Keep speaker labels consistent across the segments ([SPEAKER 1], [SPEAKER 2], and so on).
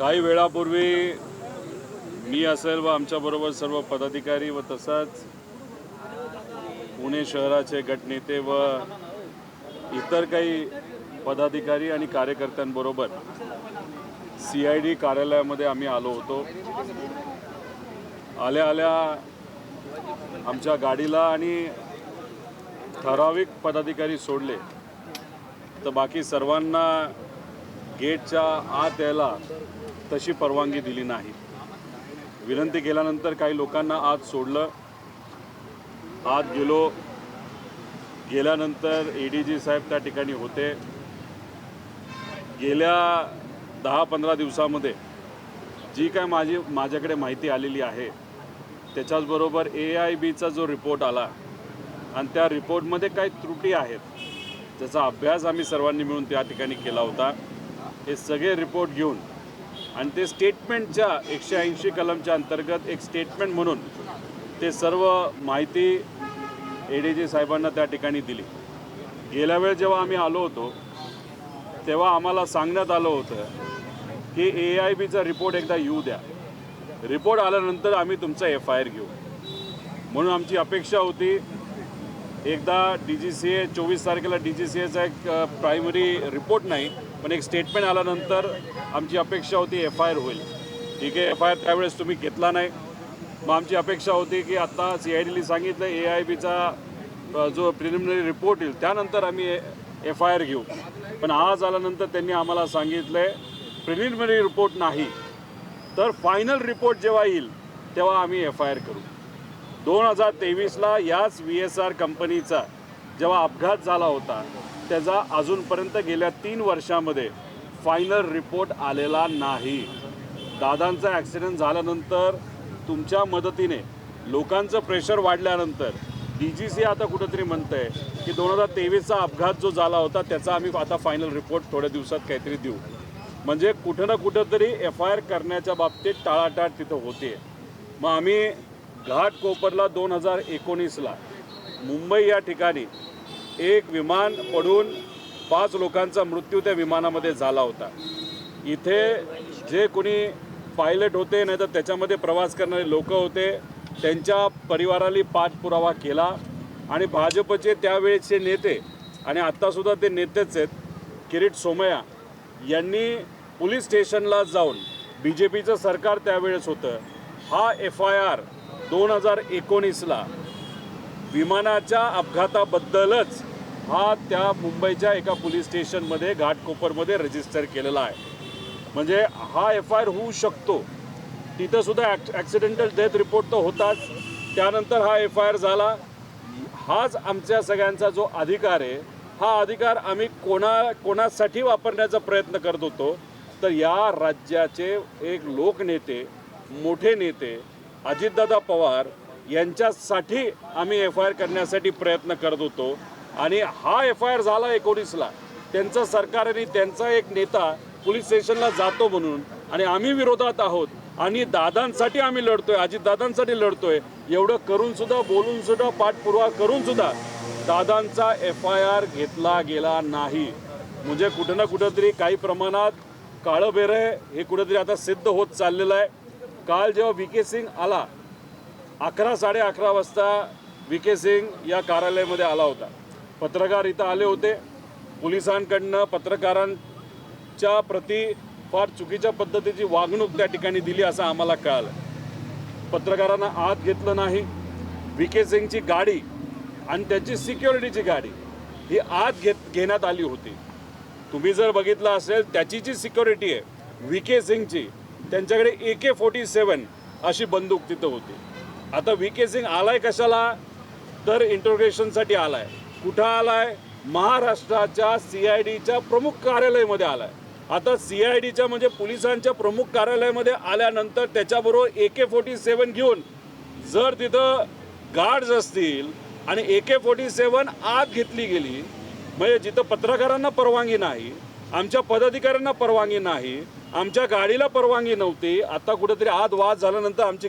[SPEAKER 1] काही वेळापूर्वी मी असेल व आमच्याबरोबर सर्व पदाधिकारी व तसाच पुणे शहराचे गटनेते व इतर काही पदाधिकारी आणि कार्यकर्त्यांबरोबर CID कार्यालयामध्ये आम्ही आलो होतो। आल्या आल्या आमच्या गाडीला आणि ठराविक पदाधिकारी सोडले तर बाकी सर्वांना गेटच्या आत यायला तशी परवानगी दिली नाही। विनंती केल्यानंतर काही लोकांना आत सोडलं। आत गेल्यानंतर ADG साहेब त्या ठिकाणी होते। गेल्या 10-15 दिवसामध्ये जी काय माझ्याकडे माहिती आलेली आहे त्याच्याचबरोबर AIBचा जो रिपोर्ट आला आणि त्या रिपोर्टमध्ये काही त्रुटी आहेत त्याचा अभ्यास आम्ही सर्वांनी मिळून त्या ठिकाणी केला होता। हे सगळे रिपोर्ट घेऊन आणि ते स्टेटमेंटच्या 180 कलमच्या अंतर्गत एक स्टेटमेंट म्हणून ते सर्व माहिती ADG साहेबांना त्या ठिकाणी दिली। गेल्या वेळ जेव्हा आम्ही आलो होतो तेव्हा आम्हाला सांगण्यात आलं होतं की AIBचा रिपोर्ट एकदा येऊ द्या, रिपोर्ट आल्यानंतर आम्ही तुमचा FIR घेऊ। म्हणून आमची अपेक्षा होती एकदा DGCA 24 तारखेला DGCAचा एक प्रायमरी रिपोर्ट नाही पण एक स्टेटमेंट आल्यानंतर आमची अपेक्षा होती FIR होईल। ठीक आहे, FIR त्यावेळेस तुम्ही घेतला नाही। मग आमची अपेक्षा होती की आता CIDला सांगितलं AIBचा जो प्रिलिमिनरी रिपोर्ट येईल त्यानंतर आम्ही FIR घेऊ। पण आज आल्यानंतर त्यांनी आम्हाला सांगितलं प्रिलिमिनरी रिपोर्ट नाही तर फायनल रिपोर्ट जेव्हा येईल तेव्हा आम्ही FIR करू। 2023ला याच VSR कंपनीचा जेव्हा अपघात झाला होता त्याचा अजूनपर्यंत गेल्या 3 वर्षामध्ये फायनल रिपोर्ट आलेला नाही। दादांचा ॲक्सिडेंट झाल्यानंतर तुमच्या मदतीने लोकांचं प्रेशर वाढल्यानंतर DGCA आता कुठंतरी म्हणतं आहे की 2023चा अपघात जो झाला होता त्याचा आम्ही आता फायनल रिपोर्ट थोड्या दिवसात काहीतरी देऊ। म्हणजे कुठं ना कुठंतरी FIR करण्याच्या बाबतीत टाळाटाळ तिथं होते। मग आम्ही घाटकोपरला 2019ला मुंबई या ठिकाणी एक विमान पडून 5 लोकांचा मृत्यू त्या विमानामध्ये झाला होता। इथे जे कोणी पायलट होते नाही तर त्याच्यामध्ये प्रवास करणारे लोक होते त्यांच्या परिवाराला पाठपुरावा केला आणि भाजपचे त्यावेळेचे नेते आणि आत्तासुद्धा ते नेतेच आहेत किरीट सोमय्या यांनी पोलीस स्टेशनला जाऊन BJPचं सरकार त्यावेळेस होतं हा FIR 2019ला विमानाच्या अपघाताबद्दलच हा त्या मुंबईच्या एका पोलीस स्टेशनमध्ये घाटकोपरमध्ये रजिस्टर केलेला आहे। म्हणजे हा FIR होऊ शकतो। तिथंसुद्धा ॲक्सिडेंटल डेथ रिपोर्ट तर होताच, त्यानंतर हा FIR झाला। हाच आमच्या सगळ्यांचा जो अधिकार आहे हा अधिकार आम्ही कोणासाठी वापरण्याचा प्रयत्न करत होतो तर या राज्याचे एक लोकनेते मोठे नेते अजितदादा पवार यांच्यासाठी आम्ही FIR करण्यासाठी प्रयत्न करत होतो। आणि हा FIR झाला 19ला त्यांचं सरकार आणि त्यांचा एक नेता पोलीस स्टेशनला जातो म्हणून आणि आम्ही विरोधात आहोत आणि दादांसाठी आम्ही लढतोय, अजितदादांसाठी लढतोय एवढं करूनसुद्धा बोलूनसुद्धा पाठपुरावा करूनसुद्धा दादांचा FIR घेतला गेला नाही। म्हणजे कुठं ना कुठंतरी काही प्रमाणात काळं बेर आहे हे कुठंतरी आता सिद्ध होत चाललेलं आहे। काल जेव्हा VK सिंग आला 11-11:30 वाजता VK सिंग या कार्यालयामध्ये आला होता। पत्रकार इथं आले होते। पोलिसांकडनं पत्रकारांच्या प्रती फार चुकीच्या पद्धतीची वागणूक त्या ठिकाणी दिली असं आम्हाला कळालं। पत्रकारांना आत घेतलं नाही। VK सिंगची गाडी आणि त्याची सिक्युरिटीची गाडी ही आत घेण्यात आली होती। तुम्ही जर बघितलं असेल त्याची जी सिक्युरिटी आहे VK सिंगची त्यांच्याकडे AK-47 अशी बंदूक तिथं होती। आता VK सिंग आलाय कशाला तर इंटरोगेशनसाठी आलाय। कुठं आलाय? महाराष्ट्राच्या CIDच्या प्रमुख कार्यालयामध्ये आलाय। आता CIDच्या म्हणजे पोलिसांच्या प्रमुख कार्यालयामध्ये आल्यानंतर त्याच्याबरोबर AK-47 घेऊन जर तिथं गार्ड्स असतील आणि AK-47 आत घेतली गेली म्हणजे जिथं पत्रकारांना परवानगी नाही, आमच्या पदाधिकाऱ्यांना परवानगी नाही, आमच्या गाडीला परवानगी नव्हती। आता कुठेतरी आत वाद झाल्यानंतर आमची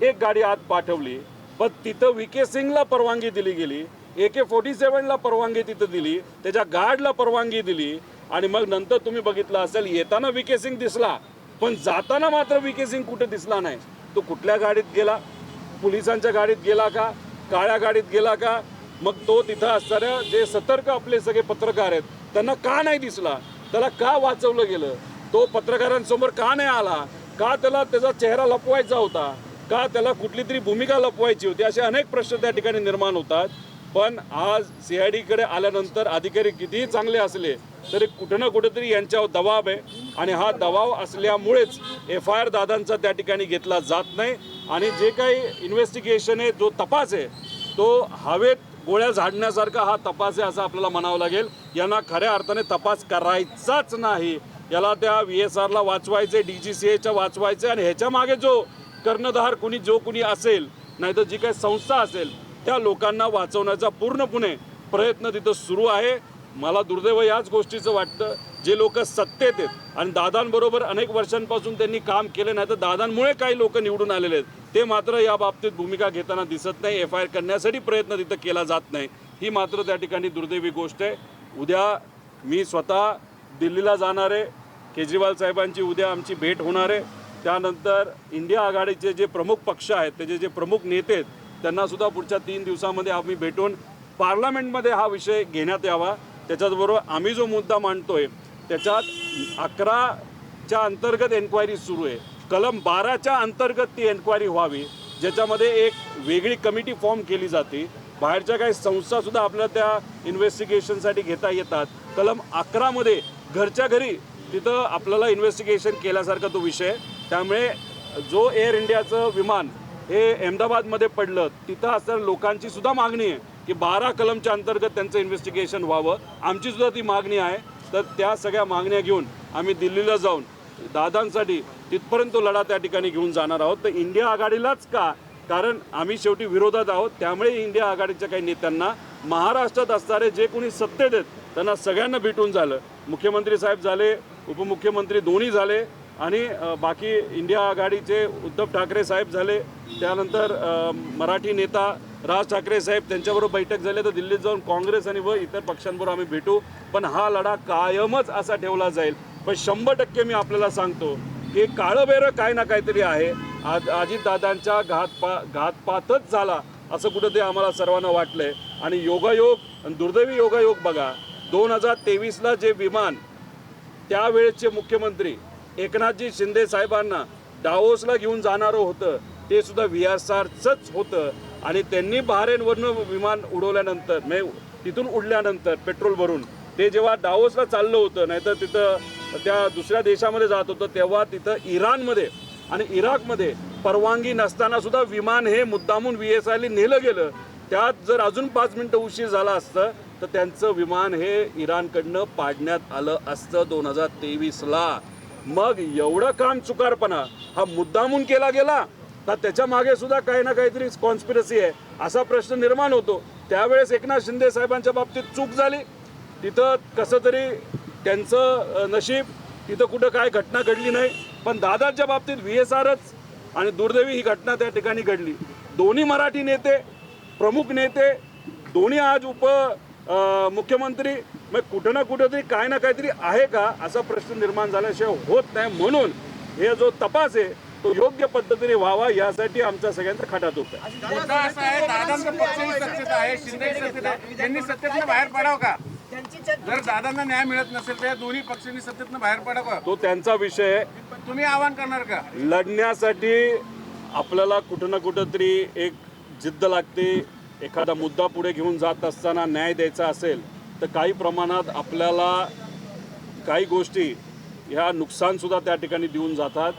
[SPEAKER 1] एक गाडी आत पाठवली पण तिथं VK सिंगला परवानगी दिली गेली, AK-47ला परवानगी तिथं दिली, त्याच्या गार्डला परवानगी दिली आणि मग नंतर तुम्ही बघितलं असेल येताना VK सिंग दिसला पण जाताना मात्र VK सिंग कुठे दिसला नाही. तो कुठल्या गाडीत गेला, पोलिसांच्या गाडीत गेला का, काळ्या गाडीत गेला का, मग तो तिथं असणाऱ्या जे सतर्क आपले सगळे पत्रकार आहेत त्यांना का नाही दिसला, त्याला का वाचवलं गेलं, तो पत्रकारांसमोर का नाही आला, का त्याला त्याचा चेहरा लपवायचा होता, का त्याला कुठली तरी भूमिका लपवायची होती, असे अनेक प्रश्न त्या ठिकाणी निर्माण होतात. पण आज CIDकडे आल्यानंतर अधिकारी कितीही चांगले असले तरी कुठं ना कुठेतरी यांच्यावर दबाव आहे आणि हा दबाव असल्यामुळेच FIR दादांचा त्या ठिकाणी घेतला जात नाही. आणि जे काही इन्व्हेस्टिगेशन आहे, जो तपास आहे, तो हवेत गोळ्या झाडण्यासारखा हा तपास आहे असं आपल्याला म्हणावं लागेल. यांना खऱ्या अर्थाने तपास करायचाच नाही. याला त्या VSRला वाचवायचे, DGCAच्या वाचवायचे आणि ह्याच्या मागे जो कर्णधार जो कुणी असेल, नाहीतर जी काही संस्था असेल, त्या लोकांना वाचवण्याचा पूर्णपणे प्रयत्न तिथं सुरू आहे. मला दुर्दैव याच गोष्टीचं वाटतं, जे लोक सत्तेत आहेत आणि दादांबरोबर अनेक वर्षांपासून त्यांनी काम केले नाही, तर दादांमुळे काही लोक निवडून आलेले आहेत, ते मात्र या बाबतीत भूमिका घेताना दिसत नाही. FIR करण्यासाठी प्रयत्न तिथं केला जात नाही. ही मात्र त्या ठिकाणी दुर्दैवी गोष्ट आहे. उद्या मी स्वतः दिल्लीला जाणार आहे. केजरीवाल साहेबांची उद्या आमची भेट होणार आहे. त्यानंतर इंडिया आघाडीचे जे प्रमुख पक्ष आहेत, त्याचे जे प्रमुख नेते आहेत, त्यांनासुद्धा पुढच्या 3 दिवसामध्ये आम्ही भेटून पार्लमेंटमध्ये हा विषय घेण्यात यावा. त्याच्याचबरोबर आम्ही जो मुद्दा मांडतोय त्याच्यात 11च्या अंतर्गत एन्क्वायरी सुरू आहे. कलम 12च्या अंतर्गत ती एन्क्वायरी व्हावी, ज्याच्यामध्ये एक वेगळी कमिटी फॉर्म केली जाते. बाहेरच्या काही संस्थासुद्धा आपल्याला त्या इन्व्हेस्टिगेशनसाठी घेता येतात. कलम 11मध्ये घरच्या घरी तिथं आपल्याला इन्व्हेस्टिगेशन केल्यासारखा तो विषय. त्यामुळे जो एअर इंडियाचं विमान हे अहमदाबादमध्ये पडलं, तिथं असणाऱ्या लोकांची सुद्धा मागणी आहे की 12 कलमच्या अंतर्गत त्यांचं इन्व्हेस्टिगेशन व्हावं. आमची सुद्धा ती मागणी आहे. तर त्या सगळ्या मागण्या घेऊन आम्ही दिल्लीला जाऊन दादांसाठी तिथपर्यंत लढा त्या ठिकाणी घेऊन जाणार आहोत. तर इंडिया आघाडीलाच का, कारण आम्ही शेवटी विरोधात आहोत. त्यामुळे इंडिया आघाडीच्या काही नेत्यांना महाराष्ट्रात असणारे जे कोणी सत्तेत आहेत त्यांना सगळ्यांना भेटून झालं. मुख्यमंत्री साहेब झाले, उपमुख्यमंत्री दोन्ही झाले आणि बाकी इंडिया आघाडीचे उद्धव ठाकरे साहेब झाले. त्यानंतर मराठी नेता राज ठाकरे साहेब, त्यांच्याबरोबर बैठक झाली. तर दिल्लीत जाऊन काँग्रेस आणि व इतर पक्षांबरोबर आम्ही भेटू. पण हा लढा कायमच असा ठेवला जाईल. पण 100% मी आपल्याला सांगतो की काळंबेरं काय ना काहीतरी आहे. अजितदादांच्या घातपातच झाला असं कुठं ते आम्हाला सर्वांना वाटलंय. आणि योगायोग आणि दुर्दैवी योगायोग बघा, 2023ला जे विमान त्यावेळेचे मुख्यमंत्री एकनाथजी शिंदे साहेबांना डावोसला घेऊन जाणारं होतं, ते सुद्धा VSRचंच होतं. आणि त्यांनी बहारेनवरनं विमान उडवल्यानंतर, म्हणजे तिथून उडल्यानंतर पेट्रोल भरून ते जेव्हा डावोसला चाललं होतं, नाहीतर तिथं त्या दुसऱ्या देशामध्ये जात होतं, तेव्हा तिथं इराणमध्ये आणि इराकमध्ये परवानगी नसताना सुद्धा विमान हे मुद्दामून VSRला नेलं गेलं. त्यात जर अजून 5 मिनटं उशीर झाला असतं तर त्यांचं विमान हे इराणकडनं पाडण्यात आलं असतं 2023ला. मग एवढं काम चुकारपणा हा मुद्दामून केला गेला तर त्याच्या मागे सुद्धा काही ना काहीतरी कॉन्स्पिरसी आहे असा प्रश्न निर्माण होतो. त्यावेळेस एकनाथ शिंदे साहेबांच्या बाबतीत चूक झाली. तिथं कसं तरी त्यांचं नशीब, तिथं कुठं काय घटना घडली नाही. पण दादाच्या बाबतीत VSRच आणि दुर्दैवी ही घटना त्या ठिकाणी घडली. दोन्ही मराठी नेते, प्रमुख नेते, दोन्ही आज मुख्यमंत्री, मग कुठं ना कुठंतरी काय ना काहीतरी आहे का असा प्रश्न निर्माण झाल्याशिवाय होत नाही. म्हणून हे जो तपास आहे तो योग्य पद्धतीने व्हावा यासाठी आमचा सगळ्यांचा खटाटोप आहे.
[SPEAKER 2] दादांचा पक्षही सत्तेत आहे, शिंदे सत्तेत आहे, त्यांनी सत्तेतनं बाहेर पडावं का? जर दादांना न्याय मिळत नसेल तर या दोन्ही पक्षांनी सत्तेतनं बाहेर पडावं,
[SPEAKER 1] तो त्यांचा विषय आहे.
[SPEAKER 2] तुम्ही आवाहन करणार का?
[SPEAKER 1] लढण्यासाठी आपल्याला कुठं ना कुठं तरी एक जिद्द लागते. एखादा मुद्दा पुढे घेऊन जात असताना न्याय द्यायचा असेल तर काही प्रमाणात आपल्याला काही गोष्टी ह्या नुकसानसुद्धा त्या ठिकाणी देऊन जातात.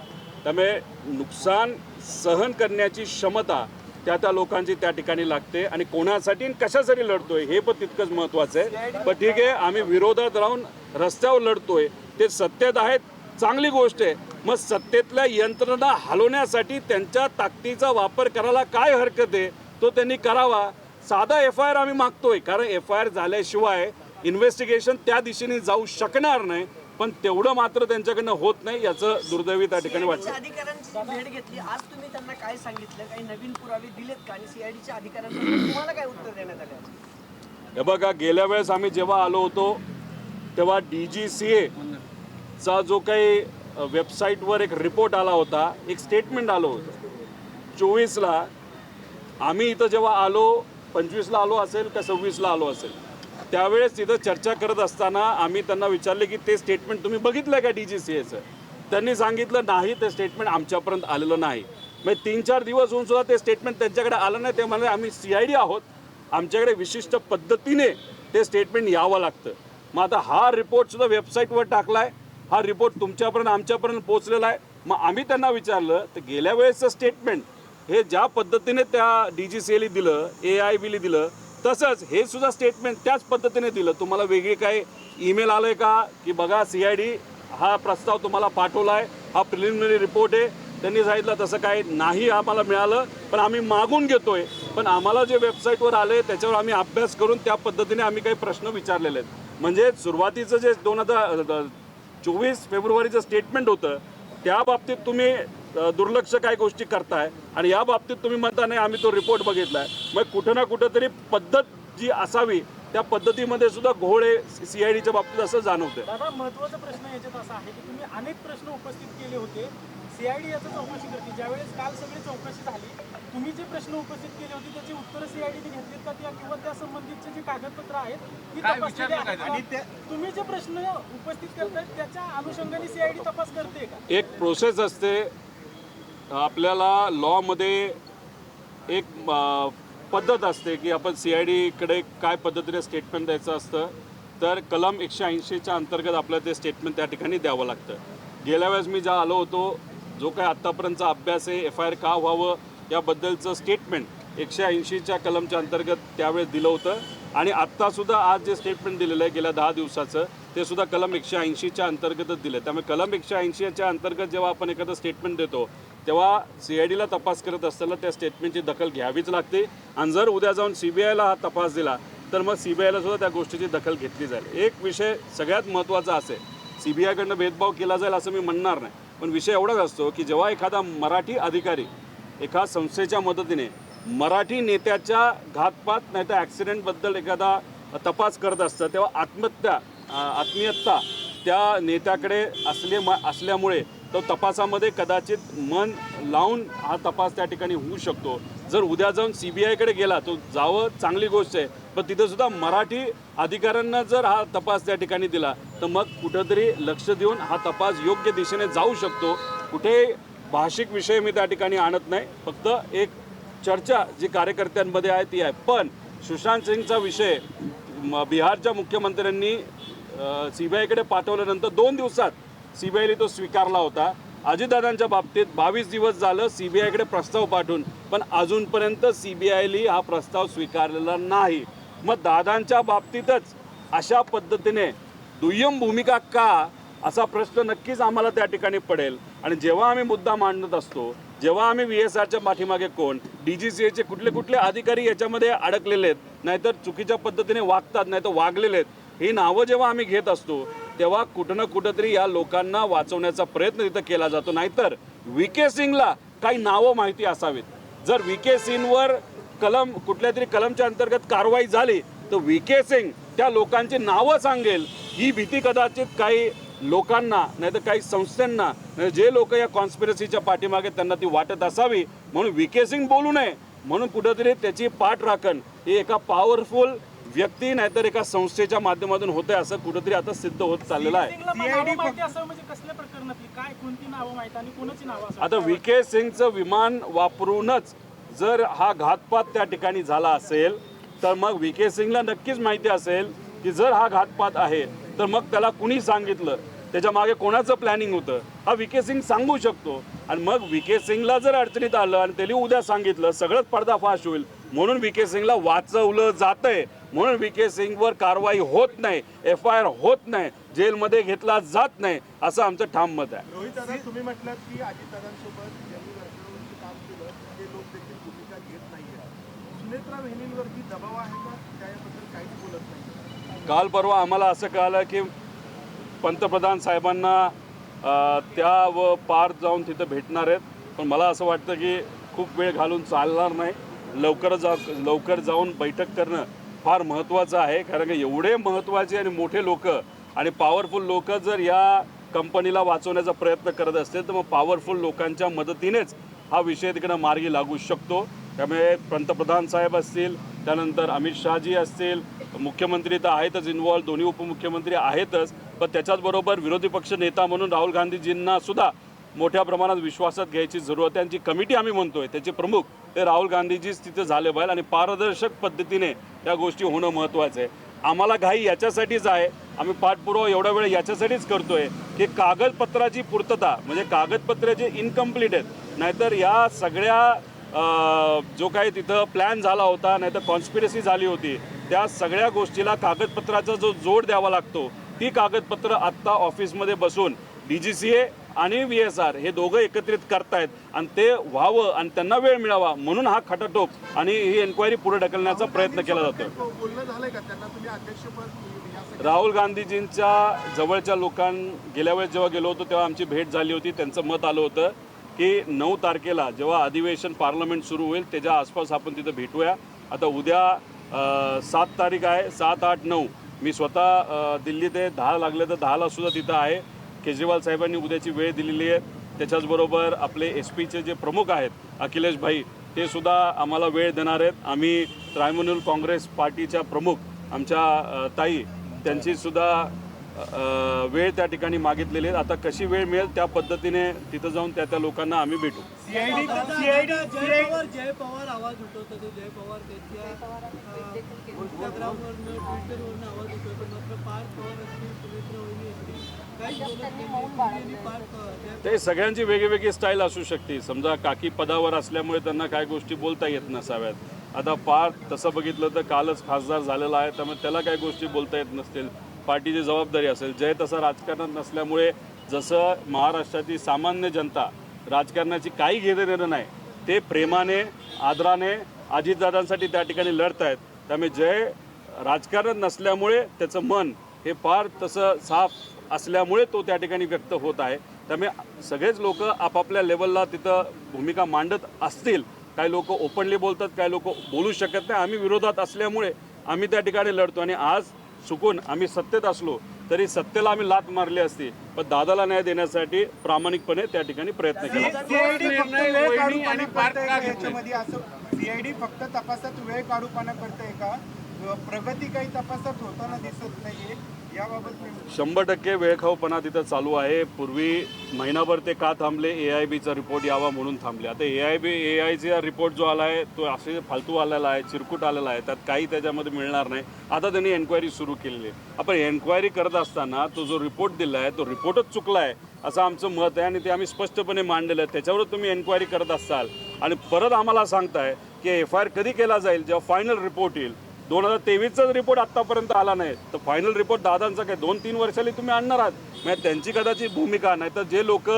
[SPEAKER 1] त्यामुळे नुकसान सहन करण्याची क्षमता त्या लोकांची त्या ठिकाणी लागते. आणि कोणासाठी आणि कशासाठी लढतोय हे पण तितकंच महत्त्वाचं आहे. पण ठीक आहे, आम्ही विरोधात राहून रस्त्यावर लढतोय, ते सत्तेत आहेत, चांगली गोष्ट आहे. मग सत्तेतल्या यंत्रणा हलवण्यासाठी त्यांच्या ताकदीचा वापर करायला काय हरकत आहे, तो त्यांनी करावा. साधा FIR आम्ही मागतोय, कारण FIR झाल्याशिवाय इन्व्हेस्टिगेशन त्या दिशेने जाऊ शकणार नाही. पण तेवढं मात्र त्यांच्याकडनं होत नाही, याचं दुर्दैवी त्या ठिकाणी वाटतं.
[SPEAKER 3] अधिकाऱ्यांची भेट घेतली, आज तुम्ही त्यांना काय सांगितलं, काही नवीन पुरावे दिलेत का? आणि CIDच्या अधिकाऱ्यांना तुम्हाला काय उत्तर देण्यात आलं?
[SPEAKER 1] हे बघा, गेल्या वेळेस आम्ही जेव्हा आलो होतो तेव्हा DGCA चा जो काही वेबसाईटवर एक रिपोर्ट आला होता, एक स्टेटमेंट आलं होतं 24ला. आम्ही इथं जेव्हा आलो 25ला आलो असेल का 26ला आलो असेल, त्यावेळेस तिथं चर्चा करत असताना आम्ही त्यांना विचारले की ते स्टेटमेंट तुम्ही बघितलं का DGCAचं. त्यांनी सांगितलं नाही, ते स्टेटमेंट आमच्यापर्यंत आलेलं नाही. मग 3-4 दिवस होऊन सुद्धा ते स्टेटमेंट त्यांच्याकडे आलं नाही. ते म्हणाले आम्ही CID आहोत, आमच्याकडे विशिष्ट पद्धतीने ते स्टेटमेंट यावं लागतं. मग आता हा रिपोर्टसुद्धा वेबसाईटवर टाकला आहे, हा रिपोर्ट तुमच्यापर्यंत आमच्यापर्यंत पोहोचलेला आहे. मग आम्ही त्यांना विचारलं तर गेल्या वेळेसचं स्टेटमेंट हे ज्या पद्धतीने त्या DGCAला दिलं, AIBला दिलं, तसंच हे सुद्धा स्टेटमेंट त्याच पद्धतीने दिलं. तुम्हाला वेगळी काय ईमेल आलं आहे का की बघा CID हा प्रस्ताव तुम्हाला पाठवला आहे, हा प्रिलिमिनरी रिपोर्ट आहे. त्यांनी सांगितलं तसं काय नाही आम्हाला मिळालं, पण आम्ही मागून घेतोय. पण आम्हाला जे वेबसाईटवर आले त्याच्यावर आम्ही अभ्यास करून त्या पद्धतीने आम्ही काही प्रश्न विचारलेले आहेत. म्हणजे सुरुवातीचं जे 2024 फेब्रुवारीचं स्टेटमेंट होतं त्या बाबतीत तुम्ही दुर्लक्ष काय गोष्टी करताय आणि या बाबतीत तुम्ही म्हणता नाही आम्ही तो रिपोर्ट बघितलाय. मग कुठं ना कुठं तरी पद्धत जी असावी त्या पद्धतीमध्ये सुद्धा घोळ आहे CIDच्या बाबतीत असं जाणवतं.
[SPEAKER 4] दादा, महत्त्वाचा प्रश्न याच्यात असा आहे की तुम्ही अनेक प्रश्न उपस्थित केले होते. CID याचं चौकशी करते. ज्यावेळेस काल सगळी चौकशी झाली, तुम्ही जे प्रश्न उपस्थित केले होते त्याची उत्तरं CIDने घेतलीत का, किंवा त्या संबंधितचे जे कागदपत्र आहेत ती तपासलेली आहेत आणि तुम्ही जे प्रश्न उपस्थित करताय त्याच्या अनुषंगाने CID तपास करते का?
[SPEAKER 1] एक प्रोसेस असते आपल्याला लॉमध्ये, एक पद्धत असते की आपण CIDकडे काय पद्धतीने स्टेटमेंट द्यायचं असतं. तर कलम 180च्या अंतर्गत आपल्याला ते स्टेटमेंट त्या ठिकाणी द्यावं लागतं. गेल्या वेळेस मी ज्या आलो होतो, जो काय आत्तापर्यंतचा अभ्यास आहे FIR का व्हावं याबद्दलचं स्टेटमेंट 180च्या कलमच्या अंतर्गत त्यावेळेस दिलं होतं. आणि आत्तासुद्धा आज जे स्टेटमेंट दिलेलं आहे गेल्या 10 दिवसाचं ते सुद्धा कलम 180च्या अंतर्गतच दिलं आहे. त्यामुळे कलम 180च्या अंतर्गत जेव्हा आपण एखादं स्टेटमेंट देतो तेव्हा CIDला तपास करत असताना त्या स्टेटमेंटची दखल घ्यावीच लागते. आणि जर उद्या जाऊन CBIला हा तपास दिला तर मग CBIला सुद्धा त्या गोष्टीची दखल घेतली जाईल. एक विषय सगळ्यात महत्त्वाचा असेल, CBIकडनं भेदभाव केला जाईल असं मी म्हणणार नाही, पण विषय एवढाच असतो की जेव्हा एखादा मराठी अधिकारी एका संस्थेच्या मदतीने मराठी नेत्याच्या घातपात नाही तर ॲक्सिडेंटबद्दल एखादा तपास करत असतं तेव्हा आत्मीयता त्या नेत्याकडे असल्यामुळे तो तपासामध्ये कदाचित मन लावून हा तपास त्या ठिकाणी होऊ शकतो. जर उद्या जाऊन CBIकडे गेला तो जावं, चांगली गोष्ट आहे, पण तिथंसुद्धा मराठी अधिकाऱ्यांना जर हा तपास त्या ठिकाणी दिला तर मग कुठंतरी लक्ष देऊन हा तपास योग्य दिशेने जाऊ शकतो. कुठे भाषिक विषय मी त्या ठिकाणी आणत नाही, फक्त एक चर्चा जी कार्यकर्त्यांमध्ये आहे ती आहे. पण सुशांत सिंगचा विषय बिहारच्या मुख्यमंत्र्यांनी CBIकडे पाठवल्यानंतर 2 दिवसात CBIने तो स्वीकारला होता. अजितदादांच्या बाबतीत 22 दिवस झालं CBIकडे प्रस्ताव पाठवून, पण अजूनपर्यंत CBIने हा प्रस्ताव स्वीकारलेला नाही. मग दादांच्या बाबतीतच अशा पद्धतीने दुय्यम भूमिका का, असा प्रश्न नक्कीच आम्हाला त्या ठिकाणी पडेल. आणि जेव्हा आम्ही मुद्दा मांडत असतो, जेव्हा आम्ही VSRच्या पाठीमागे कोण, DGCAचे कुठले अधिकारी याच्यामध्ये अडकलेले आहेत, नाहीतर चुकीच्या पद्धतीने वागतात, नाहीतर वागलेले आहेत, ही नावं जेव्हा आम्ही घेत असतो तेव्हा कुठं ना कुठंतरी या लोकांना वाचवण्याचा प्रयत्न तिथं केला जातो. नाहीतर VK सिंगला काही नावं माहिती असावीत. जर VK सिंगवर कुठल्या तरी कलमच्या अंतर्गत कारवाई झाली तर VK सिंग त्या लोकांची नावं सांगेल, ही भीती कदाचित काही लोकांना नाहीतर काही संस्थांना, जे लोक या कॉन्स्पिरसीच्या पाठीमागे त्यांना ती वाटत असावी म्हणून VK सिंग बोलू नये म्हणून कुठंतरी त्याची पाठराखण ही एका पॉवरफुल व्यक्ती नाहीतर एका संस्थेच्या माध्यमातून होते असं कुठंतरी आता सिद्ध होत चाललेलं आहे. आता VK सिंगचं विमान वापरूनच जर हा घातपात त्या ठिकाणी झाला असेल तर मग VK सिंगला नक्कीच माहिती असेल की जर हा घातपात आहे तर मग त्याला कुणी सांगितलं, त्याच्या मागे कोणाचं प्लॅनिंग होतं, हा VK सिंग सांगू शकतो. आणि मग VK सिंगला जर अडचणीत आलं आणि त्यांनी उद्या सांगितलं सगळंच पर्दाफाश होईल म्हणून VK सिंगला वाचवलं जातंय, म्हणून VK सिंगवर कारवाई होत नाही, FIR होत नाही, जेलमध्ये घेतला जात नाही, असं आमचं ठाम मत आहे.
[SPEAKER 5] रोहित दादा, तुम्ही म्हटलं की अजितदादांसोबत ज्यांनी वर्षानुवर्षी काम केलं ते लोक देखील भूमिका घेत नाहीये. सुनेत्रा वहिनींवरती दबाव आहे का, त्याबद्दल काहीच बोलत नाही?
[SPEAKER 1] काल परवा आम्हाला असं कळालं की पंतप्रधान साहेबांना त्या व पार जाऊन तिथं भेटणार आहेत, पण मला असं वाटतं की खूप वेळ घालून चालणार नाही. लवकर जाऊन बैठक करणं फार महत्त्वाचं आहे, कारण की एवढे महत्त्वाचे आणि मोठे लोक आणि पॉवरफुल लोक जर या कंपनीला वाचवण्याचा प्रयत्न करत असतील तर मग पॉवरफुल लोकांच्या मदतीनेच हा विषय तिकडे मार्गी लागू शकतो. त्यामुळे पंतप्रधान साहेब असतील, त्यानंतर अमित शहाजी असतील, मुख्यमंत्री तर आहेतच इन्व्हॉल्व, दोन्ही उपमुख्यमंत्री आहेतच, पण त्याच्याचबरोबर विरोधी पक्ष नेता म्हणून राहुल गांधीजींना सुद्धा मोठ्या प्रमाणात विश्वासात घ्यायची जरूरत आहे. त्यांची कमिटी आम्ही म्हणतोय त्याचे प्रमुख ते राहुल गांधीजीच तिथे झाले पाहिजे आणि पारदर्शक पद्धतीने त्या गोष्टी होणं महत्त्वाचं आहे. आम्हाला घाई याच्यासाठीच आहे, आम्ही पाठपुरावा एवढा वेळ याच्यासाठीच करतोय की कागदपत्राची पूर्तता म्हणजे कागदपत्रे जे इनकम्प्लीट आहेत, नाहीतर या सगळ्या जो काही तिथं प्लॅन झाला होता, नाहीतर कॉन्स्पिरसी झाली होती, त्या सगळ्या गोष्टीला कागदपत्राचा जो जोड द्यावा लागतो ती कागदपत्र आत्ता ऑफिसमध्ये बसून DGCA आणि VSR हे दोघं एकत्रित करतायत आणि ते व्हावं आणि त्यांना वेळ मिळावा म्हणून हा खटाटोप आणि ही एन्क्वायरी पुढे ढकलण्याचा प्रयत्न केला जातो.
[SPEAKER 5] बोलणं झालंय का त्यांना तुम्ही अध्यक्षपद
[SPEAKER 1] राहुल गांधीजींच्या जवळच्या गेल्या वेळेस जेव्हा गेलो होतो तेव्हा आमची भेट झाली होती. त्यांचं मत आलं होतं की 9 तारखेला जेव्हा अधिवेशन पार्लमेंट सुरू होईल त्याच्या आसपास आपण तिथं भेटूया. आता उद्या 7 तारीख आहे, 7, 8, 9 मी स्वतः दिल्लीत आहे. 10 लागले तर 10ला सुद्धा तिथं आहे. केजरीवाल साहेबांनी उद्याची वेळ दिलेली आहे. त्याच्याचबरोबर आपले SPचे जे प्रमुख आहेत अखिलेश भाई ते सुद्धा आम्हाला वेळ देणार आहेत. आम्ही तृणमूल काँग्रेस पार्टीच्या प्रमुख आमच्या ताई त्यांची सुद्धा वेळ त्या ठिकाणी मागितलेली आहे. आता कशी वेळ मिळेल त्या पद्धतीने तिथं जाऊन त्या लोकांना आम्ही भेटू.
[SPEAKER 3] जय पवार आवाज उठवतो, जय पवार त्यांच्या इंस्टाग्रामवरनं ट्विटरवरनं आवाज उठवतो, मात्र पार्थ पवार असतील, सुनेत्रा वहिनी असतील काही
[SPEAKER 1] ते सगळ्यांची वेगळी स्टाईल असू शकते. समजा काकी पदावर असल्यामुळे त्यांना काय गोष्टी बोलता येत नसाव्यात. आता पार्थ तसं बघितलं तर कालच खासदार झालेला आहे, त्यामुळे त्याला काही गोष्टी बोलता येत नसतील, पार्टीची जबाबदारी असेल. जय तसा राजकारणात नसल्यामुळे जसं महाराष्ट्राची सामान्य जनता राजकारणाची काही घेणं देणं नाही, ते प्रेमाने आदराने अजितदादांसाठी त्या ठिकाणी लढत आहेत. त्यामुळे जय राजकारण नसल्यामुळे त्याचं मन हे फार तसं साफ असल्यामुळे तो त्या ठिकाणी व्यक्त होत आहे. त्यामुळे सगळेच लोक आपापल्या लेवलला तिथं भूमिका मांडत असतील. काही लोक ओपनली बोलतात, काही लोक बोलू शकत नाही. आम्ही विरोधात असल्यामुळे आम्ही त्या ठिकाणी लढतो आणि आज चुकून आम्ही सत्तेत असलो तरी सत्तेला आम्ही लात मारली असती, पण दादाला न्याय देण्यासाठी प्रामाणिकपणे त्या ठिकाणी प्रयत्न केला.
[SPEAKER 5] CID फक्त तपासात वेळ काढूपणा करते का, प्रगती काही तपासात होताना दिसत नाहीये, याबाबत
[SPEAKER 1] 100% वेळखाऊपणा तिथं चालू आहे. पूर्वी महिनाभर ते का थांबले, AIBचा रिपोर्ट यावा म्हणून थांबले. आता AIचा रिपोर्ट जो आला आहे तो असे फालतू आलेला आहे, चिरकुट आलेला आहे, त्यात काही त्याच्यामध्ये मिळणार नाही. आता त्यांनी एन्क्वायरी सुरू केलेली आहे. आपण एन्क्वायरी करत असताना तो जो रिपोर्ट दिला आहे तो रिपोर्टच चुकला आहे असं आमचं मत आहे आणि ते आम्ही स्पष्टपणे मांडलेलं आहे. त्याच्यावर तुम्ही एन्क्वायरी करत असाल आणि परत आम्हाला सांगताय की FIR कधी केला जाईल, जेव्हा फायनल रिपोर्ट येईल. 2023चाच रिपोर्ट आत्तापर्यंत आला नाही तर फायनल रिपोर्ट दादांचा काय 2-3 वर्षांनी तुम्ही आणणार आहात. म्हणजे त्यांची कदाचित भूमिका नाही तर जे लोक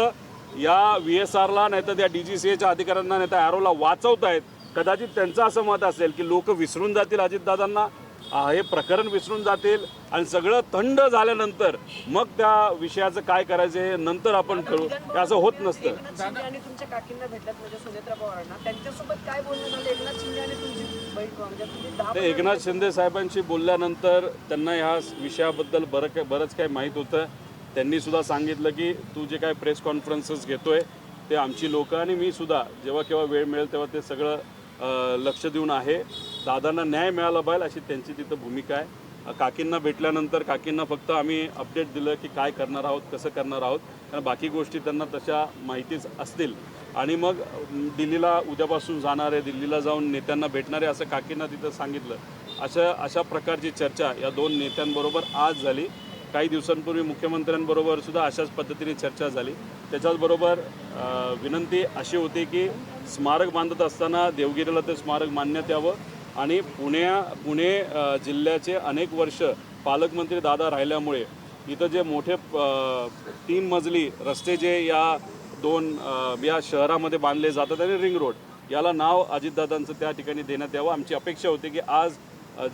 [SPEAKER 1] या VSRला नाही तर त्या DGCAच्या अधिकाऱ्यांना नाही तर ॲरोला वाचवत आहेत, कदाचित त्यांचं असं मत असेल की लोक विसरून जातील अजितदादांना, हे प्रकरण विसरून जातील आणि सगळं थंड झाल्यानंतर मग त्या विषयाचं काय करायचं हे नंतर आपण करू. असं होत नसतं.
[SPEAKER 3] एकनाथ शिंदे आणि तुमच्या काकींना भेटल्यात म्हणजे सुनेत्रा पवारांना, त्यांच्यासोबत काय बोलणं झालं? एकनाथ शिंदे आणि तुमची बैठक म्हणजे तुम्ही 10
[SPEAKER 1] ते एकनाथ शिंदे साहेबांशी बोलल्यानंतर त्यांना ह्या विषयाबद्दल बरंच काही माहीत होतं. त्यांनी सुद्धा सांगितलं की तू जे काय प्रेस कॉन्फरन्सेस घेतोय ते आमची लोकं आणि मी सुद्धा जेव्हा केव्हा वेळ मिळेल तेव्हा ते सगळं लक्ष देऊन आहे. दादांना न्याय मिळाला पाहिजे अशी त्यांची तिथं भूमिका आहे. काकींना भेटल्यानंतर काकींना फक्त आम्ही अपडेट दिलं की काय करणार आहोत, कसं करणार आहोत, कारण बाकी गोष्टी त्यांना तशा माहितीच असतील. आणि मग दिल्लीला उद्यापासून जाणार आहे, दिल्लीला जाऊन नेत्यांना भेटणार आहे असं काकींना तिथं सांगितलं. अशा प्रकारची चर्चा या 2 नेत्यांबरोबर आज झाली. काही दिवसांपूर्वी मुख्यमंत्र्यांबरोबर सुद्धा अशाच पद्धतीने चर्चा झाली. त्याच्याचबरोबर विनंती अशी होती की स्मारक बांधत असताना देवगिरीला ते स्मारक मानण्यात यावं आणि पुणे जिल्ह्याचे अनेक वर्ष पालकमंत्री दादा राहिल्यामुळे इथं जे मोठे 3 मजली रस्ते जे या शहरामध्ये बांधले जातात आणि रिंग रोड याला नाव अजितदादांचं त्या ठिकाणी देण्यात यावं. आमची अपेक्षा होती की आज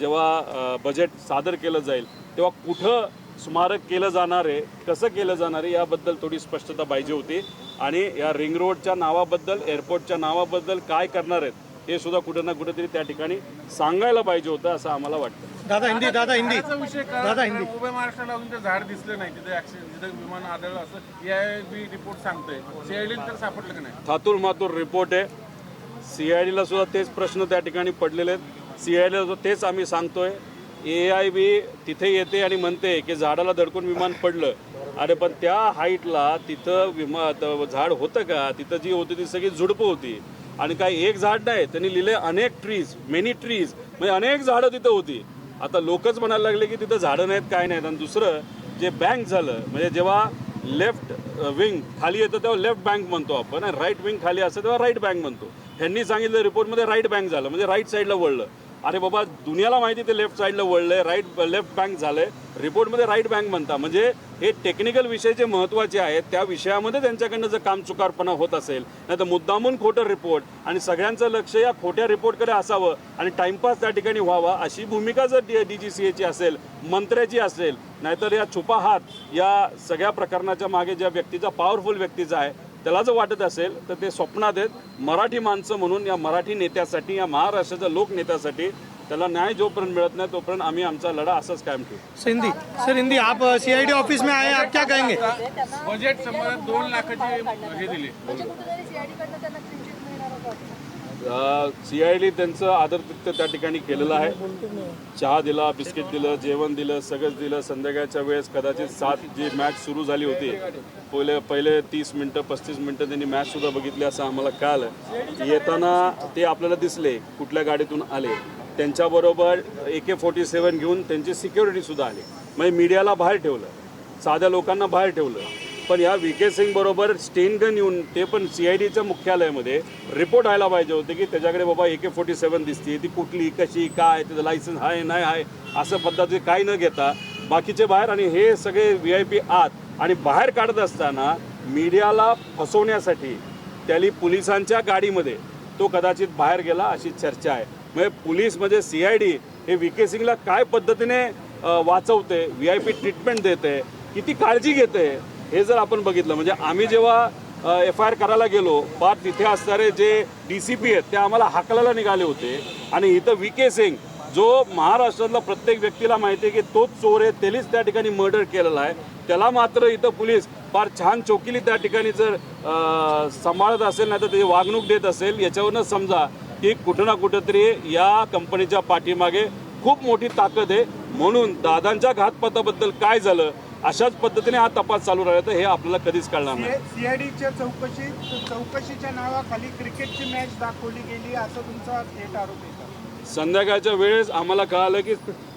[SPEAKER 1] जेव्हा बजेट सादर केलं जाईल तेव्हा कुठं स्मारक केलं जाणार आहे, कसं केलं जाणार आहे याबद्दल थोडी स्पष्टता पाहिजे होती आणि या रिंग रोडच्या नावाबद्दल, एअरपोर्टच्या नावाबद्दल काय करणार आहेत हे सुद्धा कुठं ना कुठेतरी त्या ठिकाणी सांगायला पाहिजे होतं असं आम्हाला वाटतं.
[SPEAKER 2] झाडाचा विषय कळला, उभ्या महाराष्ट्राला अजून ते झाड दिसलं नाही, तिथे ऍक्सिडेंट, जिथे विमान आदळलं असं AIB रिपोर्ट सांगतोय. CID तर सापडलं की नाही?
[SPEAKER 1] थातूर मातूर रिपोर्ट आहे. CIDला सुद्धा तेच प्रश्न त्या ठिकाणी पडलेले आहेत. CIDला सुद्धा तेच आम्ही सांगतोय. AIB तिथे येते आणि म्हणते की झाडाला धडकून विमान पडलं. अरे पण त्या हाईटला तिथं झाड होतं का? तिथं जी होती ती सगळी झुडपं होती आणि काही एक झाड नाही. त्यांनी लिहिले अनेक ट्रीज, मेनी ट्रीज, म्हणजे अनेक झाडं तिथं होती. आता लोकच म्हणायला लागले की तिथं झाडं नाहीत, काय नाहीत. आणि दुसरं जे बँक झालं, म्हणजे जेव्हा लेफ्ट विंग खाली येतं तेव्हा लेफ्ट बँक म्हणतो आपण, आणि राईट विंग खाली असतं तेव्हा राईट बँक म्हणतो. ह्यांनी सांगितलं रिपोर्टमध्ये राईट बँक झालं, म्हणजे राईट साईडला वळलं. अरे बाबा, दुनियाला माहिती ते लेफ्ट साईडला वळलंय, लेफ्ट बँक झालंय, रिपोर्टमध्ये राईट बँक म्हणता. म्हणजे हे टेक्निकल विषय जे महत्त्वाचे आहेत त्या विषयामध्ये त्यांच्याकडनं जर काम चुकारपणा होत असेल, नाही तर मुद्दामून खोटं रिपोर्ट आणि सगळ्यांचं लक्ष या खोट्या रिपोर्टकडे असावं आणि टाइमपास त्या ठिकाणी व्हावा, अशी भूमिका जर DGCAची असेल, मंत्र्याची असेल, नाहीतर या छुपा हात या सगळ्या प्रकरणाच्या मागे ज्या व्यक्तीचा, पॉवरफुल व्यक्तीचा आहे, त्याला जर वाटत असेल तर ते स्वप्नात आहेत. मराठी माणसं म्हणून या मराठी नेत्यासाठी, या महाराष्ट्राच्या लोकनेत्यासाठी त्याला न्याय जोपर्यंत मिळत नाही तोपर्यंत आम्ही आमचा लढा असाच कायम ठेवू.
[SPEAKER 4] सर हिंदी आप CID ऑफिस में आए, आप क्या कहेंगे?
[SPEAKER 2] बजेट संबंधात 2 लाखाची हे दिली.
[SPEAKER 1] CID त्यांचं आदरातिथ्य त्या ठिकाणी केलेलं आहे. चहा दिला, बिस्किट दिलं, जेवण दिलं, सगळंच दिलं. संध्याकाळच्या वेळेस कदाचित 7 जी मॅच सुरू झाली होती, पहिले 30 मिनटं 35 मिनटं त्यांनी मॅच सुद्धा बघितली असं आम्हाला कळालं. येताना ते आपल्याला दिसले, कुठल्या गाडीतून आले, त्यांच्याबरोबर AK-47 घेऊन त्यांची सिक्युरिटी सुद्धा आली. म्हणजे मीडियाला बाहेर ठेवलं, साध्या लोकांना बाहेर ठेवलं. पण या VK सिंग बरोबर स्टेन गन येऊन, ते पण CIDच्या मुख्यालयामध्ये रिपोर्ट व्हायला पाहिजे होते की त्याच्याकडे बाबा AK-47 दिसते, ती कुठली, कशी, काय, त्याचं लायसन्स आहे नाही आहे, असं पद्धती काही न घेता बाकीचे बाहेर, आणि हे सगळे VIP आत. आणि बाहेर काढत असताना मीडियाला फसवण्यासाठी त्याली पोलिसांच्या गाडीमध्ये तो कदाचित बाहेर गेला अशी चर्चा आहे. म्हणजे पोलीस म्हणजे CID हे VK सिंगला काय पद्धतीने वाचवते, VIP ट्रीटमेंट देते, किती काळजी घेते, हे जर आपण बघितलं. म्हणजे आम्ही जेव्हा FIR करायला गेलो, पार तिथे असणारे जे DCP आहेत ते आम्हाला हाकलायला निघाले होते. आणि इथं VK सिंग जो महाराष्ट्रातला प्रत्येक व्यक्तीला माहिती आहे की तोच चोर आहे, त्यानेच त्या ठिकाणी मर्डर केलेला आहे, त्याला मात्र इथं पोलीस फार छान चौकीली त्या ठिकाणी जर सांभाळत असेल, नाही तर त्याची वागणूक देत असेल, याच्यावरनं समजा की कुठं ना कुठंतरी या कंपनीच्या पाठीमागे खूप मोठी ताकद आहे. म्हणून दादांच्या घातपाताबद्दल काय झालं, अशाच पद्धतीने हा तपास चालू राहिला तर हे आपल्याला कधीच कळणार नाही.
[SPEAKER 5] CIDच्या चौकशीच्या नावाखाली क्रिकेटची मॅच दाखवली गेली असं तुमचा थेट आरोप आहे.
[SPEAKER 1] संध्याकाळच्या वेळेस आम्हाला कळालं की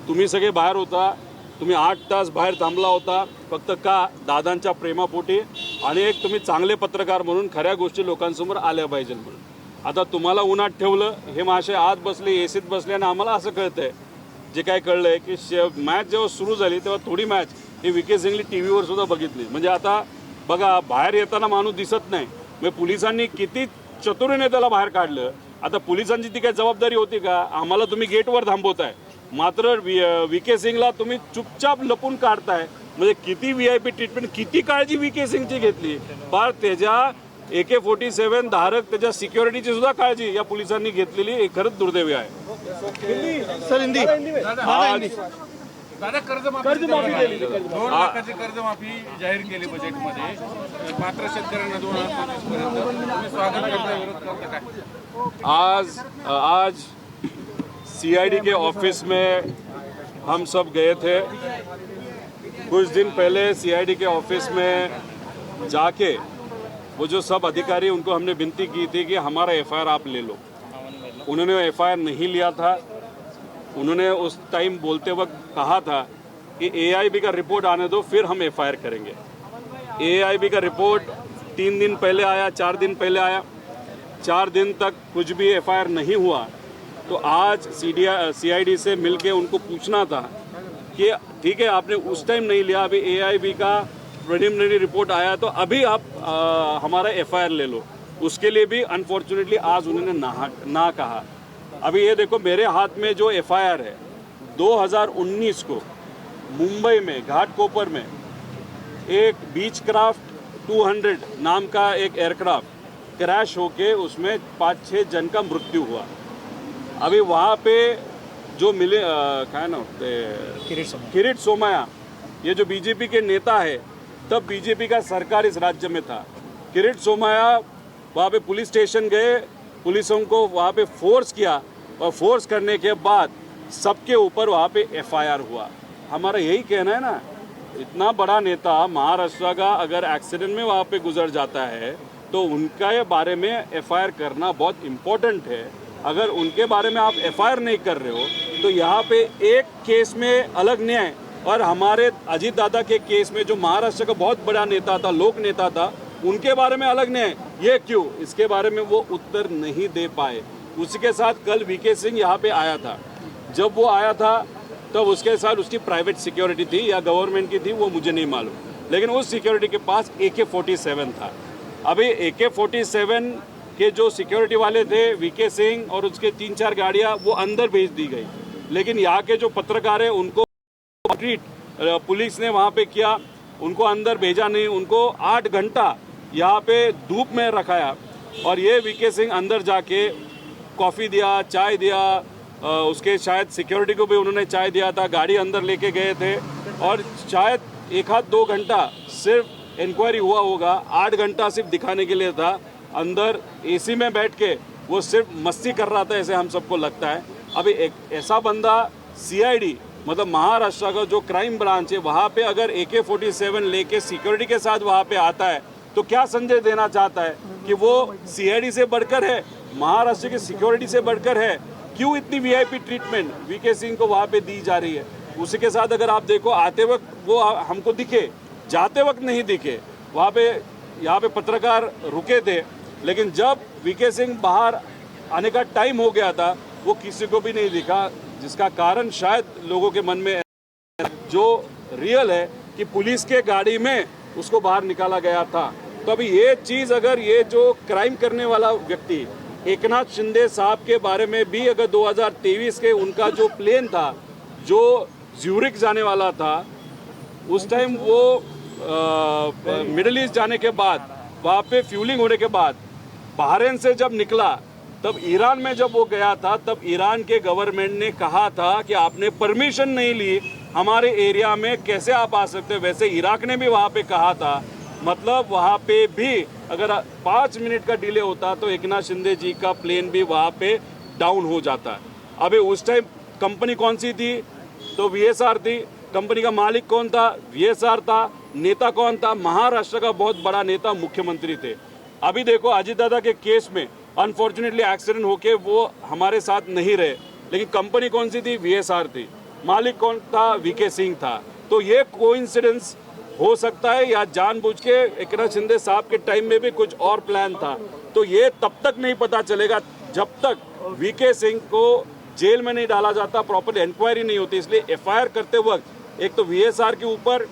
[SPEAKER 1] तुम्ही सगळे बाहेर होता, तुम्ही 8 तास बाहेर थांबला होता, फक्त का? दादांच्या प्रेमापोटी, आणि एक तुम्ही चांगले पत्रकार म्हणून खऱ्या गोष्टी लोकांसमोर आल्या पाहिजे म्हणून. आता तुम्हाला उन्हात ठेवलं, हे मासे आत बसले, एसीत बसले, आणि आम्हाला असं कळतंय, जे काय कळलंय की मॅच जेव्हा सुरू झाली तेव्हा थोडी मॅच ही VK सिंगली TV वर सुद्धा बघितली. म्हणजे आता बघा, बाहेर येताना माणूस दिसत नाही, म्हणजे पोलिसांनी किती चतुरीने त्याला बाहेर काढलं. आता पोलिसांची ती काय जबाबदारी होती का? आम्हाला तुम्ही गेटवर थांबवताय, मात्र VK सिंगला तुम्ही चुपचाप लपून काढताय. म्हणजे किती VIP ट्रीटमेंट, किती काळजी VK सिंगची घेतली. फार त्याच्या AK-47 धारक, त्याच्या सिक्युरिटीची सुद्धा काळजी या पोलिसांनी घेतलेली हे खरंच दुर्दैवी आहे.
[SPEAKER 4] सर हिंदी.
[SPEAKER 2] दादा, कर्जमाफी 2 लाखाची कर्जमाफी जाहीर केली बजेटमध्ये. पात्र शेतकऱ्यांना 2025 पर्यंत तुम्ही स्वागत करता, विरोध करता काय?
[SPEAKER 1] आज CID के ऑफिस में हम सब गए थे. कुछ दिन पहले CID के ऑफिस में जाके वो जो सब अधिकारी, उनको हमने विनती की थी कि हमारा FIR आप ले लो. उन्होंने FIR नहीं लिया था. उन्होंने उस टाइम बोलते वक्त कहा था कि AIB का रिपोर्ट आने दो, फिर हम FIR करेंगे. AIB का रिपोर्ट 3 दिन पहले आया, 4 दिन पहले आया, 4 दिन तक कुछ भी FIR नहीं हुआ. तो आज CID से मिलके उनको पूछना था कि ठीक है, आपने उस टाइम नहीं लिया, अभी AIB का प्रिलिमिनरी रिपोर्ट आया तो अभी आप हमारा FIR ले लो. उसके लिए भी अनफॉर्चुनेटली आज उन्होंने ना कहा. अभी ये देखो, मेरे हाथ में जो FIR है, 2019 को मुंबई में घाटकोपर में एक बीच क्राफ्ट 200 नाम का एक एयरक्राफ्ट क्रैश होके उसमें 5-6 जन का मृत्यु हुआ. अभी वहाँ पे जो मिले काय नाव ते किरीट सोमय्या, ये जो बीजेपी के नेता है, तब बीजेपी का सरकार इस राज्य में था। किरीट सोमय्या वहाँ पे पुलिस स्टेशन गए, पुलिसों को वहाँ पे फोर्स किया और फोर्स करने के बाद सबके ऊपर वहाँ पे एफआईआर हुआ। हमारा यही कहना है ना, इतना बड़ा नेता महाराष्ट्र का अगर एक्सीडेंट में वहाँ पे गुजर जाता है तो उनका ये बारे में एफआईआर करना बहुत इम्पोर्टेंट है। अगर उनके बारे में आप एफआईआर नहीं कर रहे हो तो यहाँ पे एक केस में अलग न्याय और हमारे अजीत दादा के केस में जो महाराष्ट्र का बहुत बड़ा नेता था, लोक नेता था, उनके बारे में अलग न्याय, ये क्यों? इसके बारे में वो उत्तर नहीं दे पाए। उसी के साथ कल वीके सिंह यहाँ पे आया था। जब वो आया था तब उसके साथ उसकी प्राइवेट सिक्योरिटी थी या गवर्नमेंट की थी, वो मुझे नहीं मालूम, लेकिन उस सिक्योरिटी के पास AK-47 था। अभी AK-47 के जो सिक्योरिटी वाले थे, वीके सिंह और उसके 3-4 गाड़ियाँ वो अंदर भेज दी गई, लेकिन यहाँ के जो पत्रकार हैं उनको ट्रीट पुलिस ने वहाँ पे किया, उनको अंदर भेजा नहीं, उनको 8 घंटा यहाँ पे धूप में रखाया और ये वीके सिंह अंदर जाके कॉफ़ी दिया, चाय दिया, उसके शायद सिक्योरिटी को भी उन्होंने चाय दिया था, गाड़ी अंदर लेके गए थे और शायद 1-2 घंटा सिर्फ इंक्वायरी हुआ होगा, 8 घंटा सिर्फ दिखाने के लिए था। अंदर AC में बैठ के वो सिर्फ मस्ती कर रहा था, ऐसे हम सबको लगता है। अभी एक ऐसा बंदा CID मतलब महाराष्ट्र का जो क्राइम ब्रांच है, वहाँ पे अगर AK-47 लेके सिक्योरिटी के साथ वहाँ पे आता है तो क्या संजय देना चाहता है कि वो CID से बढ़कर है, महाराष्ट्र की सिक्योरिटी से बढ़कर है? क्यों इतनी VIP ट्रीटमेंट वीके सिंह को वहाँ पे दी जा रही है? उसी के साथ अगर आप देखो, आते वक्त वो हमको दिखे, जाते वक्त नहीं दिखे। वहाँ पे यहाँ पे पत्रकार रुके थे, लेकिन जब वीके सिंह बाहर आने का टाइम हो गया था वो किसी को भी नहीं दिखा, जिसका कारण शायद लोगों के मन में जो रियल है कि पुलिस के गाड़ी में उसको बाहर निकाला गया था। तो अभी ये चीज़, अगर ये जो क्राइम करने वाला व्यक्ति एकनाथ शिंदे साहब के बारे में भी अगर 2023 के उनका जो प्लेन था जो ज्यूरिक जाने वाला था, उस टाइम वो मिडिल ईस्ट जाने के बाद वहाँ पे फ्यूलिंग होने के बाद बहरीन से जब निकला, तब ईरान में जब वो गया था, तब ईरान के गवर्नमेंट ने कहा था कि आपने परमिशन नहीं ली, हमारे एरिया में कैसे आप आ सकते? वैसे इराक ने भी वहाँ पे कहा था। मतलब वहाँ पे भी अगर 5 मिनट का डिले होता तो एकनाथ शिंदे जी का प्लेन भी वहाँ पे डाउन हो जाता। अभी उस टाइम कंपनी कौन सी थी? तो VSR थी। कंपनी का मालिक कौन था? VSR था। नेता कौन था? महाराष्ट्र का बहुत बड़ा नेता मुख्यमंत्री थे। अभी देखो अजीत दादा के केस में अनफॉर्चुनेटली एक्सीडेंट होके वो हमारे साथ नहीं रहे, लेकिन कंपनी कौन सी थी? VSR थी। मालिक कौन था? वीके सिंह था। तो ये कोइंसिडेंस हो सकता है या जानबूझ के एकनाथ शिंदे साहब के टाइम में भी कुछ और प्लान था। तो ये तब तक नहीं पता चलेगा जब तक वीके सिंह को जेल में नहीं डाला जाता, प्रॉपर इंक्वायरी नहीं होती। इसलिए FIR करते वक्त एक तो VSR के ऊपर,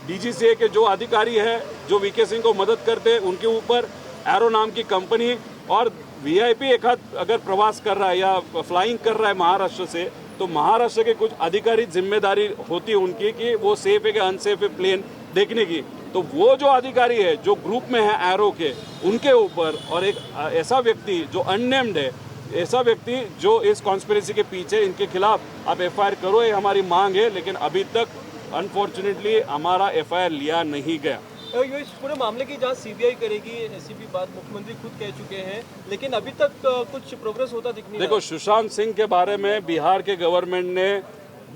[SPEAKER 1] DGCA के जो अधिकारी है जो वीके सिंह को मदद करते हैं उनके ऊपर, एरो नाम की कंपनी, और VIP एक हाथ अगर प्रवास कर रहा है या फ्लाइंग कर रहा है महाराष्ट्र से, तो महाराष्ट्र के कुछ अधिकारी जिम्मेदारी होती है उनकी कि वो सेफ है कि अनसेफ है प्लेन देखने की। तो वो जो अधिकारी है जो ग्रुप में है एरो के, उनके ऊपर, और एक ऐसा व्यक्ति जो अननेम्ड है, ऐसा व्यक्ति जो इस कॉन्स्पिरेसी के पीछे, इनके खिलाफ आप FIR करो, ये हमारी मांग है। लेकिन अभी तक अनफॉर्चुनेटली हमारा FIR लिया नहीं गया।
[SPEAKER 3] ये इस पूरे मामले की जांच CBI करेगी, ऐसी भी बात मुख्यमंत्री खुद कह चुके हैं, लेकिन अभी तक कुछ प्रोग्रेस होता दिख नहीं रहा।
[SPEAKER 1] देखो, सुशांत सिंह के बारे में बिहार के गवर्नमेंट ने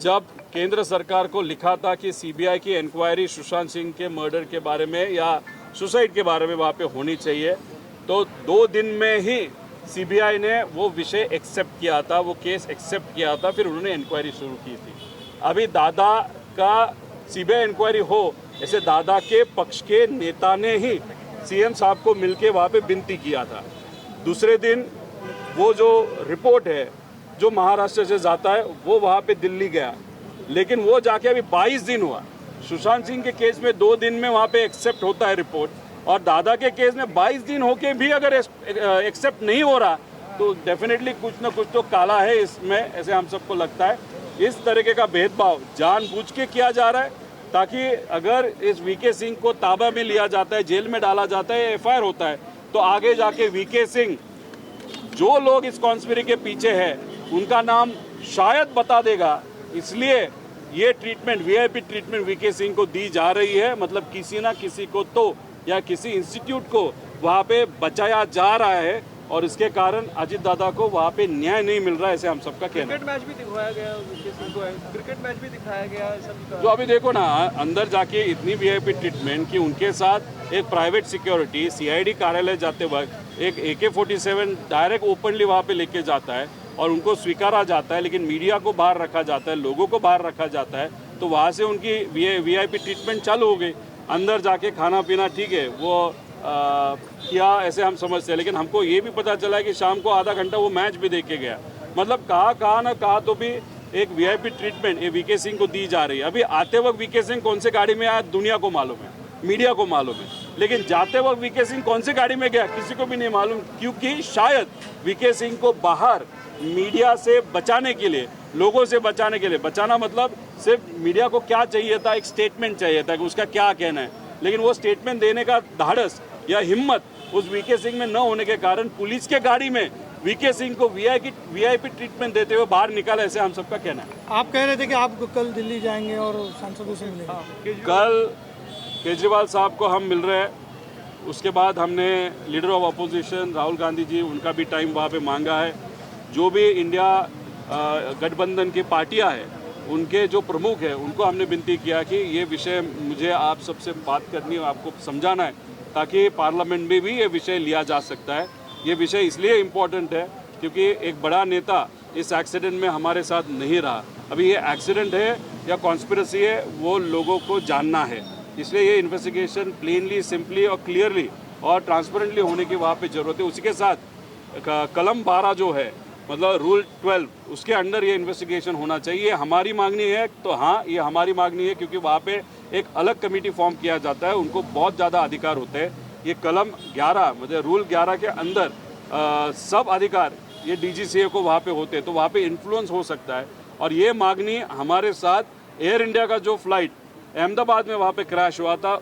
[SPEAKER 1] जब केंद्र सरकार को लिखा था कि CBI की इंक्वायरी सुशांत सिंह के मर्डर के बारे में या सुसाइड के बारे में वहाँ पे होनी चाहिए, तो 2 दिन में ही CBI ने वो विषय एक्सेप्ट किया था, वो केस एक्सेप्ट किया था, फिर उन्होंने इंक्वायरी शुरू की थी। अभी दादा का CBI इंक्वायरी हो, ऐसे दादा के पक्ष के नेता ने ही CM साहब को मिलके वहाँ पे विनती किया था। दूसरे दिन वो जो रिपोर्ट है जो महाराष्ट्र से जाता है वो वहाँ पे दिल्ली गया, लेकिन वो जाके अभी 22 दिन हुआ। सुशांत सिंह के केस में 2 दिन में वहाँ पे एक्सेप्ट होता है रिपोर्ट, और दादा के केस में 22 दिन होके भी अगर एक्सेप्ट नहीं हो रहा तो डेफिनेटली कुछ ना कुछ तो काला है इसमें, ऐसे हम सबको लगता है। इस तरीके का भेदभाव जानबूझ के किया जा रहा है ताकि अगर इस वीके सिंह को ताबा में लिया जाता है, जेल में डाला जाता है, FIR होता है, तो आगे जाके वीके सिंह, जो लोग इस कॉन्स्पिरेसी के पीछे है, उनका नाम शायद बता देगा। इसलिए ये ट्रीटमेंट, वीआईपी ट्रीटमेंट वीके सिंह को दी जा रही है। मतलब किसी ना किसी को तो, या किसी इंस्टीट्यूट को वहाँ पे बचाया जा रहा है, और इसके कारण अजित दादा को वहाँ पे न्याय नहीं मिल रहा है, ऐसे हम सबका कहना है।
[SPEAKER 3] क्रिकेट मैच भी दिखवाया गया वीके सिंह को, क्रिकेट मैच भी दिखाया गया सब।
[SPEAKER 1] तो अभी देखो ना, अंदर जाके इतनी वीआईपी ट्रीटमेंट कि उनके साथ एक प्राइवेट सिक्योरिटी सीआईडी कार्यालय जाते वक्त एक AK-47 डायरेक्ट ओपनली वहाँ पे लेके जाता है और उनको स्वीकारा जाता है, लेकिन मीडिया को बाहर रखा जाता है, लोगों को बाहर रखा जाता है। तो वहाँ से उनकी वीआईपी ट्रीटमेंट चालू हो गई। अंदर जाके खाना पीना ठीक है, वो किया, ऐसे हम समझते हैं। लेकिन हमको ये भी पता चला है कि शाम को आधा घंटा वो मैच भी देख के गया। मतलब कहाँ ना कहाँ तो भी एक वीआईपी ट्रीटमेंट ये वीके सिंह को दी जा रही है। अभी आते वक्त वीके सिंह कौन से गाड़ी में आया दुनिया को मालूम है, मीडिया को मालूम है, लेकिन जाते वक्त वीके सिंह कौन सी गाड़ी में गया किसी को भी नहीं मालूम, क्योंकि शायद वीके सिंह को बाहर मीडिया से बचाने के लिए, लोगों से बचाने के लिए, बचाना मतलब सिर्फ मीडिया को क्या चाहिए था, एक स्टेटमेंट चाहिए था कि उसका क्या कहना है, लेकिन वो स्टेटमेंट देने का धाड़स या हिम्मत उस वीके सिंह में न होने के कारण पुलिस के गाड़ी में वीके सिंह को वीआईपी ट्रीटमेंट देते हुए बाहर निकाला, ऐसे हम सबका कहना है।
[SPEAKER 4] आप कह रहे थे कि आप कल दिल्ली जाएंगे और सांसदों से मिलेंगे।
[SPEAKER 1] कल केजरीवाल साहब को हम मिल रहे हैं, उसके बाद हमने leader of opposition Rahul Gandhi ji, उनका भी टाइम वहाँ पे मांगा है। जो भी इंडिया गठबंधन की पार्टियां हैं, उनके जो प्रमुख हैं, उनको हमने विनती किया कि ये विषय मुझे आप सबसे बात करनी है, आपको समझाना है, ताकि पार्लियामेंट में भी ये विषय लिया जा सकता है। ये विषय इसलिए इम्पोर्टेंट है क्योंकि एक बड़ा नेता इस एक्सीडेंट में हमारे साथ नहीं रहा। अभी ये एक्सीडेंट है या कॉन्स्पिरेसी है, वो लोगों को जानना है। इसलिए ये इन्वेस्टिगेशन प्लेनली, सिंपली और क्लियरली और ट्रांसपेरेंटली होने की वहाँ पे ज़रूरत है। उसी के साथ कलम 12 जो है, मतलब रूल 12, उसके अंडर ये इन्वेस्टिगेशन होना चाहिए। हमारी मांगनी है तो हाँ, ये हमारी मांगनी है, क्योंकि वहाँ पे एक अलग कमेटी फॉर्म किया जाता है, उनको बहुत ज़्यादा अधिकार होते हैं। ये कलम 11 मतलब रूल 11 के अंदर सब अधिकार ये DGCA को वहाँ पे होते हैं, तो वहाँ पे इन्फ्लुएंस हो सकता है। और ये मांगनी हमारे साथ एयर इंडिया का जो फ्लाइट अहमदाबाद में वहाँ पे क्रैश हुआ था,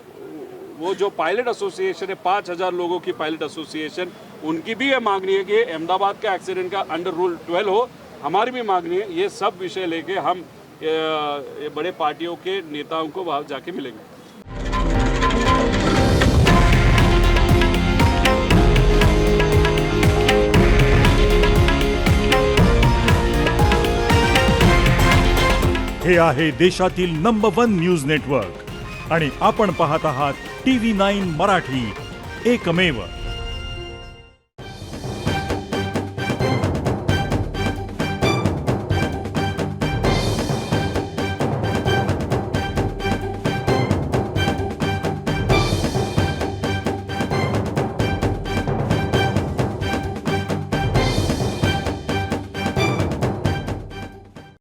[SPEAKER 1] वो जो पायलट एसोसिएशन है, 5000 लोगों की पायलट एसोसिएशन, उनकी भी ये मांगनी है कि अहमदाबाद का एक्सीडेंट का अंडर रूल 12 हो। हमारी भी मांगनी है। ये सब विषय लेके हम ये बड़े पार्टियों के नेताओं को वहाँ जाके मिलेंगे।
[SPEAKER 6] हे आहे देशातील नंबर 1 न्यूज नेटवर्क आणि आपण पाहत आहात TV9 मराठी, एकमेव.